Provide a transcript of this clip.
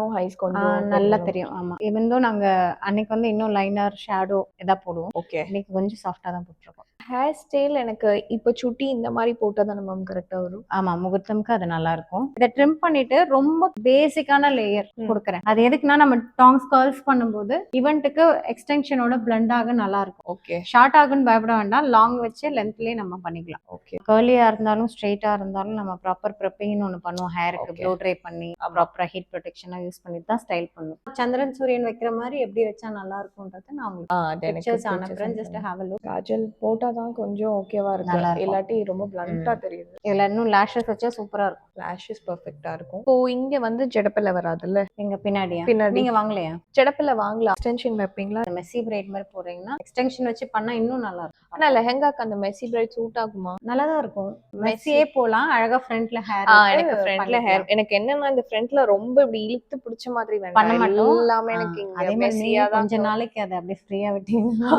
இன்னும் ஹைஸ் கொஞ்சம் நல்லா தெரியும். ஆமா. ஈவன் தோ நாங்க அன்னைக்கு வந்து இன்னும் லைனர், ஷேடோ எதா போடுவோம். ஓகே. இன்னைக்கு கொஞ்சம் சாஃப்ட்டா தான் போட்டுருக்கோம். ஹேர் ஸ்டைல் எனக்கு இப்போ சுட்டி இந்த மாதிரி போட்டா தானே மேம் கரெக்டா வரும்? ஆமா, முகூர்த்தம்க்கு அது நல்லா இருக்கும். இதை ட்ரிம் பண்ணிட்டு ரொம்ப பேசிக்கான லேயர் கொடுக்குறேன். அது எதுக்குன்னா நம்ம டாங்ஸ் கர்ல்ஸ் பண்ணும்போது இவெண்ட்டுக்கு எக்ஸ்டென்ஷனோட பிளண்ட் ஆக நல்லா இருக்கும். ஓகே. ஷார்ட் ஆகுன்னு பயப்பட வேண்டாம், லாங் வச்சு லென்த்லயே நம்ம பண்ணிக்கலாம். ஓகே. கர்லியா இருந்தாலும் ஸ்ட்ரெயிட்டா இருந்தாலும் நம்ம ப்ராப்பர் ப்ரெப்பிங்னு ஒன்று பண்ணுவோம். ஹேருக்கு ப்ளோ ட்ரை பண்ணி ப்ராப்பரா ஹீட் ப்ரொடெக்ஷனா யூஸ் பண்ணி தான் ஸ்டைல் பண்ணுவோம். சந்திரன் சூரியன் வைக்கிற மாதிரி எப்படி வச்சா நல்லா இருக்கும்ன்றது நான் உங்களுக்கு பிக்சர்ஸ் அனுப்புறேன். Just have a look. Kajal போட்டா தான் கொஞ்சம் ஓகேவா இருக்கு. நல்லா இருக்கும். இல்லாட்டி ரொம்ப பிளண்டா தெரியுது. இதுல இன்னும் லேஷஸ் வச்சா சூப்பரா இருக்கும். லேஷஸ் பெர்ஃபெக்ட்டா இருக்கும். இப்போ இங்க வந்து ஜடப்பில வராதுல்ல? எங்க பின்னாடியா? பின்னாடி. நீங்க வாங்கலையா? ஜடப்பில வாங்கலாம். எக்ஸ்டென்ஷன் வைப்பீங்களா? மெஸ்ஸி பிரைட் மாதிரி போறீங்கன்னா எக்ஸ்டென்ஷன் வச்சு பண்ணா இன்னும் நல்லா இருக்கும். ஆனா லெஹெங்காக்கு அந்த மெஸ்ஸி பிரைட் சூட் ஆகுமா? நல்லா தான் இருக்கும். மெஸ்ஸியே போலாம். அழகா ஃப்ரண்ட்ல ஹேர் எனக்கு ஃப்ரண்ட்ல ஹேர் எனக்கு என்னன்னா இந்த ஃப்ரண்ட்ல ரொம்ப இப்படி இழுத்து பிடிச்ச மாதிரி வேண்டாம். பண்ண மாட்டோம். எல்லாமே எனக்கு இங்க அதே மாதிரி மெஸ்ஸியா தான் கொஞ்ச நாளைக்கு அதை அப்படியே ஃப்ரீயா விட்டீங்கன்னா